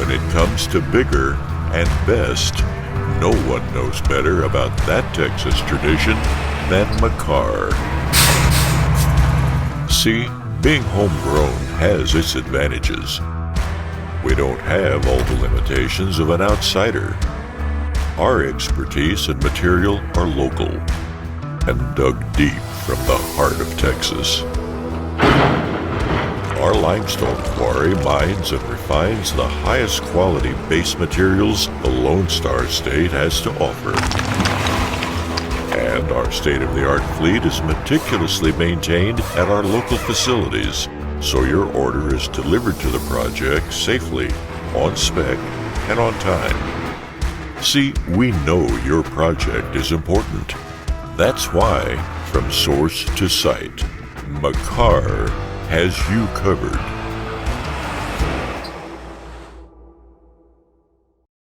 When it comes to bigger and best, no one knows better about that Texas tradition than McCar. See, being homegrown has its advantages. We don't have all the limitations of an outsider. Our expertise and material are local and dug deep from the heart of Texas. Our limestone quarry mines and refines the highest quality base materials the Lone Star State has to offer. And our state-of-the-art fleet is meticulously maintained at our local facilities, so your order is delivered to the project safely, on spec, and on time. See, we know your project is important. That's why, from source to site, McCar has you covered.